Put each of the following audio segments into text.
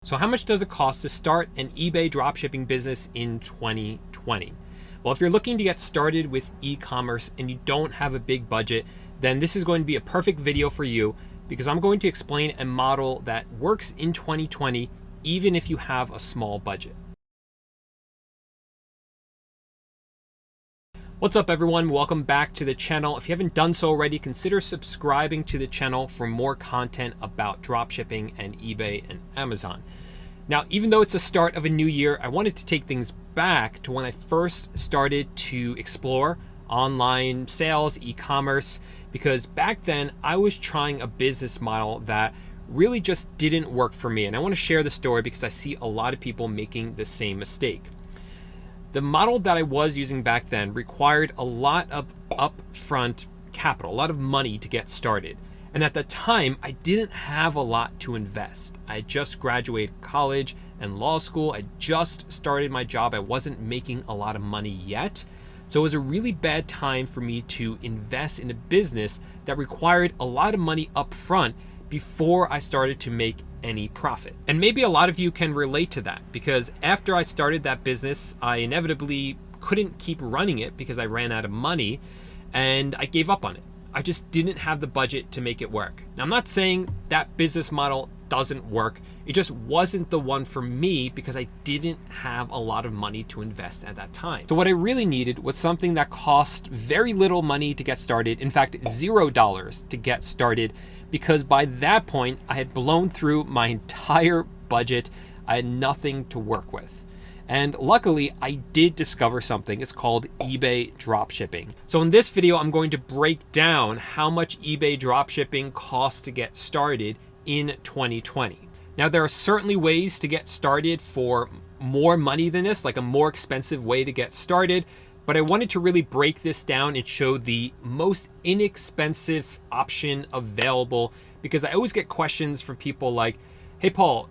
So how much does it cost to start an eBay dropshipping business in 2020? Well, if you're looking to get started with e-commerce and you don't have a big budget, then this is going to be a perfect video for you, because I'm going to explain a model that works in 2020 even if you have a small budget. What's up everyone, welcome back to the channel. If you haven't done so already, consider subscribing to the channel for more content about dropshipping and eBay and Amazon. Now, even though it's the start of a new year, I wanted to take things back to when I first started to explore online sales, e-commerce, because back then I was trying a business model that really just didn't work for me. And I want to share the story because I see a lot of people making the same mistake. The model that I was using back then required a lot of upfront capital, a lot of money to get started. And at the time, I didn't have a lot to invest. I just graduated college and law school. I just started my job. I wasn't making a lot of money yet. So it was a really bad time for me to invest in a business that required a lot of money up front before I started to make any profit. And maybe a lot of you can relate to that, because after I started that business, I inevitably couldn't keep running it because I ran out of money and I gave up on it. I just didn't have the budget to make it work. Now, I'm not saying that business model doesn't work. It just wasn't the one for me because I didn't have a lot of money to invest at that time. So what I really needed was something that cost very little money to get started. In fact, $0 to get started, because by that point I had blown through my entire budget. I had nothing to work with. And luckily, I did discover something. It's called eBay dropshipping. So in this video, I'm going to break down how much eBay dropshipping costs to get started in 2020. Now, there are certainly ways to get started for more money than this, like a more expensive way to get started. But I wanted to really break this down and show the most inexpensive option available, because I always get questions from people like, hey, Paul,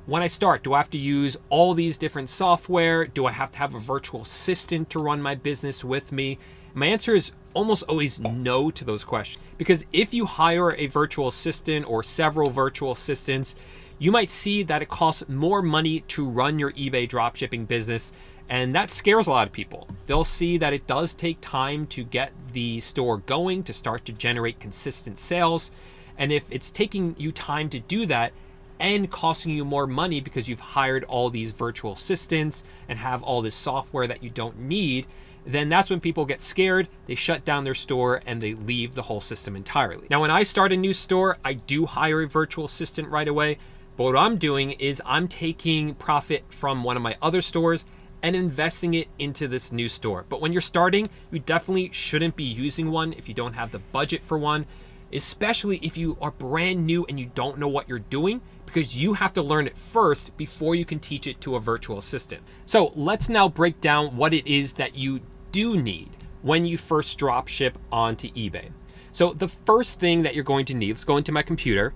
when I start, do I have to use all these different software? Do I have to have a virtual assistant to run my business with me? My answer is almost always no to those questions, because if you hire a virtual assistant or several virtual assistants, you might see that it costs more money to run your eBay dropshipping business. And that scares a lot of people. They'll see that it does take time to get the store going, to start to generate consistent sales. And if it's taking you time to do that and costing you more money because you've hired all these virtual assistants and have all this software that you don't need, then that's when people get scared, they shut down their store and they leave the whole system entirely. Now, when I start a new store, I do hire a virtual assistant right away. But what I'm doing is I'm taking profit from one of my other stores and investing it into this new store. But when you're starting, you definitely shouldn't be using one if you don't have the budget for one, especially if you are brand new and you don't know what you're doing, because you have to learn it first before you can teach it to a virtual assistant. So let's now break down what it is that you do need when you first drop ship onto eBay. So the first thing that you're going to need, let's go into my computer.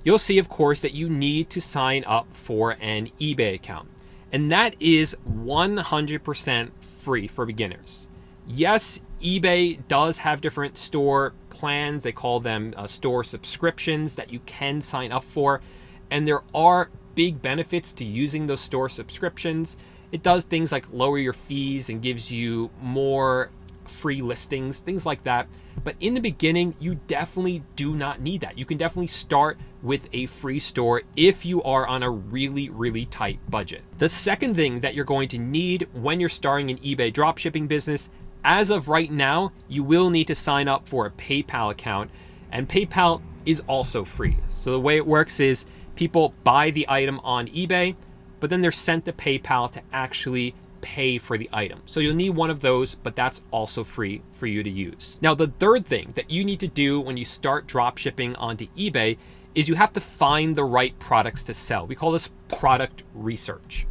You'll see, of course, that you need to sign up for an eBay account. And that is 100% free for beginners. Yes, eBay does have different store plans. They call them store subscriptions that you can sign up for. And there are big benefits to using those store subscriptions. It does things like lower your fees and gives you more free listings, things like that. But in the beginning, you definitely do not need that. You can definitely start with a free store if you are on a really, really tight budget. The second thing that you're going to need when you're starting an eBay dropshipping business, as of right now, you will need to sign up for a PayPal account, and PayPal is also free. So the way it works is people buy the item on eBay, but then they're sent to PayPal to actually pay for the item. So you'll need one of those, but that's also free for you to use. Now, the third thing that you need to do when you start drop shipping onto eBay is you have to find the right products to sell. We call this product research.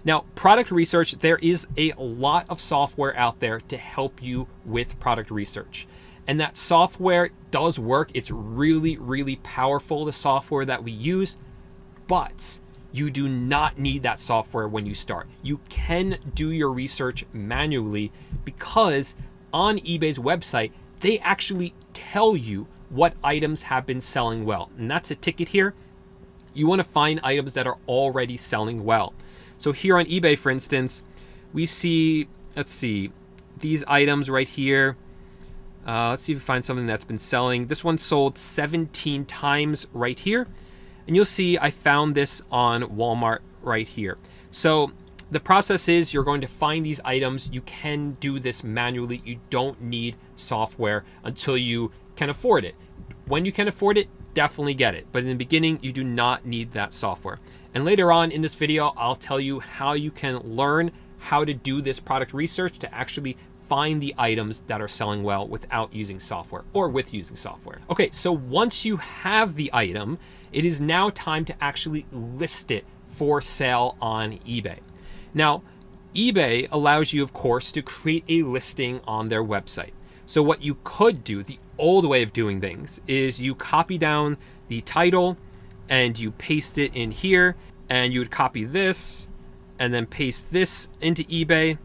Now, product research, there is a lot of software out there to help you with product research. And that software does work. It's really, really powerful, the software that we use, but you do not need that software when you start. You can do your research manually, because on eBay's website, they actually tell you what items have been selling well. And that's a ticket here. You want to find items that are already selling well. So here on eBay, for instance, we see, let's see, these items right here. Let's see if we find something that's been selling. This one sold 17 times right here. And you'll see I found this on Walmart right here. So the process is you're going to find these items. You can do this manually. You don't need software until you can afford it. When you can afford it, definitely get it. But in the beginning, you do not need that software. And later on in this video, I'll tell you how you can learn how to do this product research to actually find the items that are selling well without using software or with using software. Okay, so once you have the item, it is now time to actually list it for sale on eBay. Now, eBay allows you, of course, to create a listing on their website. So what you could do, the old way of doing things, is you copy down the title and you paste it in here, and you would copy this and then paste this into eBay.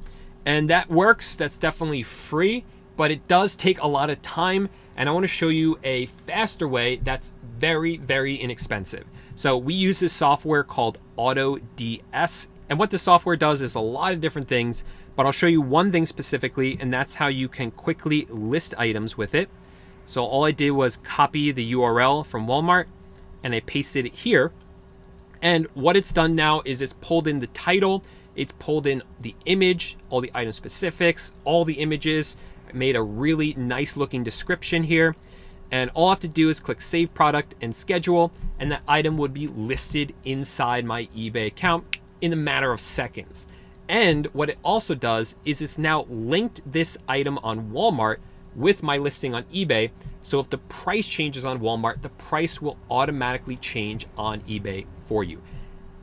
And that works. That's definitely free, but it does take a lot of time. And I want to show you a faster way that's very, very inexpensive. So we use this software called AutoDS. And what the software does is a lot of different things, but I'll show you one thing specifically, and that's how you can quickly list items with it. So all I did was copy the URL from Walmart and I pasted it here. And what it's done now is it's pulled in the title, it's pulled in the image, all the item specifics, all the images. I made a really nice looking description here. And all I have to do is click Save Product and Schedule, and that item would be listed inside my eBay account in a matter of seconds. And what it also does is it's now linked this item on Walmart with my listing on eBay. So if the price changes on Walmart, the price will automatically change on eBay for you.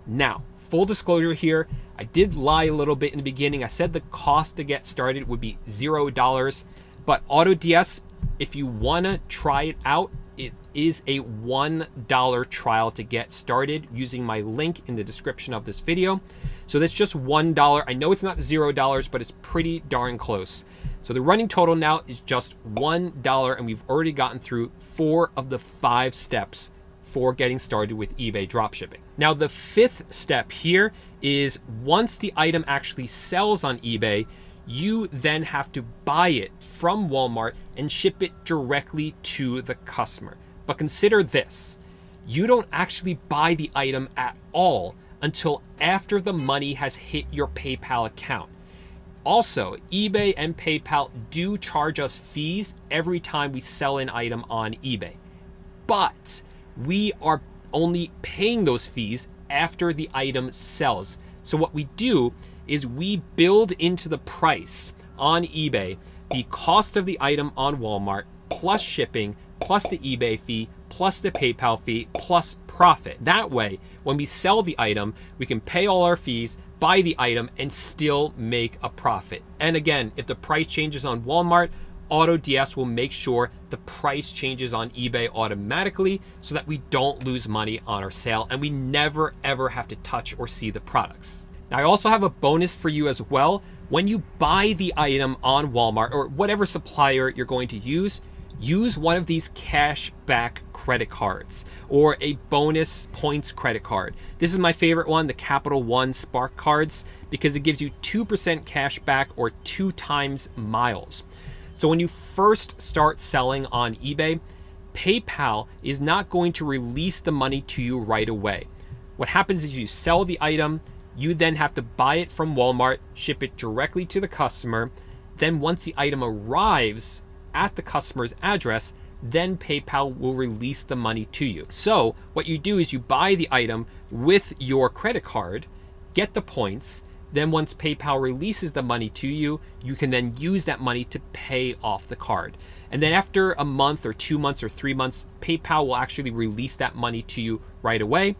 Now, full disclosure here, I did lie a little bit in the beginning. I said the cost to get started would be $0, but AutoDS, if you wanna try it out, it is a $1 trial to get started using my link in the description of this video. So that's just $1. I know it's not $0, but it's pretty darn close. So the running total now is just $1, and we've already gotten through 4 of the 5 steps for getting started with eBay dropshipping. Now the 5th step here is once the item actually sells on eBay, you then have to buy it from Walmart and ship it directly to the customer. But consider this, you don't actually buy the item at all until after the money has hit your PayPal account. Also, eBay and PayPal do charge us fees every time we sell an item on eBay, but we are only paying those fees after the item sells. So what we do is we build into the price on eBay the cost of the item on Walmart plus shipping plus the eBay fee plus the PayPal fee plus profit. That way, when we sell the item, we can pay all our fees, buy the item, and still make a profit. And again, if the price changes on Walmart, AutoDS will make sure the price changes on eBay automatically so that we don't lose money on our sale and we never ever have to touch or see the products. Now I also have a bonus for you as well. When you buy the item on Walmart or whatever supplier you're going to use one of these cash back credit cards or a bonus points credit card. This is my favorite one, the Capital One Spark cards, because it gives you 2% cash back or 2 times miles. So when you first start selling on eBay, PayPal is not going to release the money to you right away. What happens is you sell the item, you then have to buy it from Walmart, ship it directly to the customer. Then once the item arrives at the customer's address, then PayPal will release the money to you. So what you do is you buy the item with your credit card, get the points, then once PayPal releases the money to you, you can then use that money to pay off the card. And then after a month or 2 months or 3 months, PayPal will actually release that money to you right away.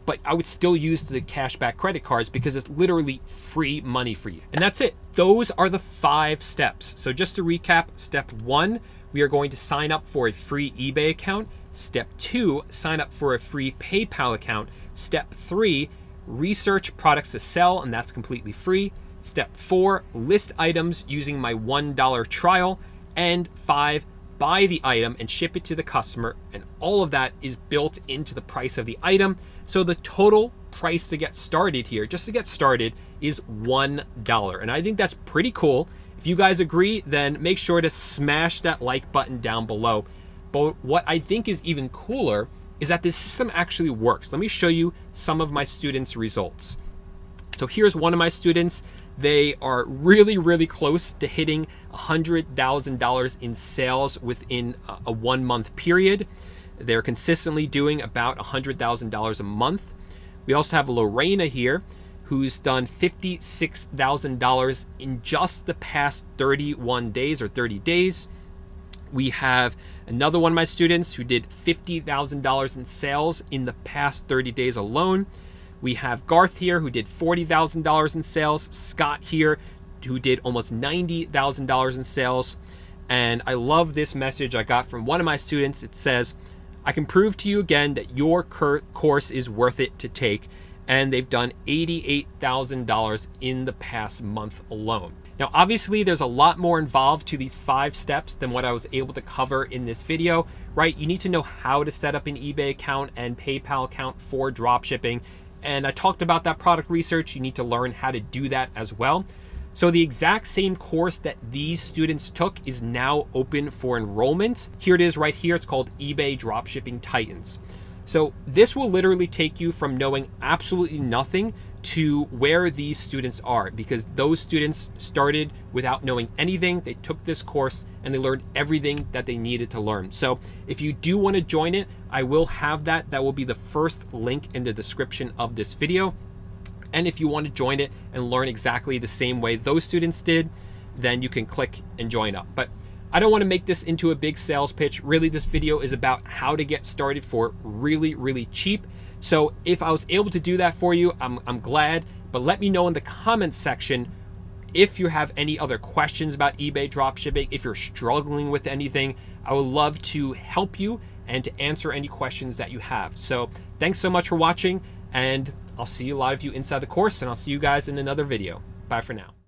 But I would still use the cashback credit cards because it's literally free money for you. And that's it. Those are the 5 steps. So just to recap, step 1, we are going to sign up for a free eBay account. Step 2, sign up for a free PayPal account. Step 3, research products to sell, and that's completely free. Step 4, list items using my $1 trial. And 5, buy the item and ship it to the customer. And all of that is built into the price of the item. So the total price to get started here, just to get started, is $1. And I think that's pretty cool. If you guys agree, then make sure to smash that like button down below. But what I think is even cooler is that this system actually works. Let me show you some of my students' results. So here's one of my students. They are really, really close to hitting $100,000 in sales within a 1 month period. They're consistently doing about $100,000 a month. We also have Lorena here, who's done $56,000 in just the past 31 days or 30 days. We have another one of my students who did $50,000 in sales in the past 30 days alone. We have Garth here who did $40,000 in sales. Scott here who did almost $90,000 in sales. And I love this message I got from one of my students. It says, "I can prove to you again that your course is worth it to take." And they've done $88,000 in the past month alone. Now, obviously, there's a lot more involved to these 5 steps than what I was able to cover in this video, right? You need to know how to set up an eBay account and PayPal account for dropshipping. And I talked about that product research. You need to learn how to do that as well. So the exact same course that these students took is now open for enrollment. Here it is right here. It's called eBay Dropshipping Titans. So this will literally take you from knowing absolutely nothing to where these students are, because those students started without knowing anything. They took this course and they learned everything that they needed to learn. So if you do want to join it, I will have that. That will be the first link in the description of this video. And if you want to join it and learn exactly the same way those students did, then you can click and join up. But I don't want to make this into a big sales pitch. Really, this video is about how to get started for really, really cheap. So if I was able to do that for you, I'm glad. But let me know in the comments section if you have any other questions about eBay dropshipping, if you're struggling with anything. I would love to help you and to answer any questions that you have. So thanks so much for watching, and I'll see a lot of you inside the course, and I'll see you guys in another video. Bye for now.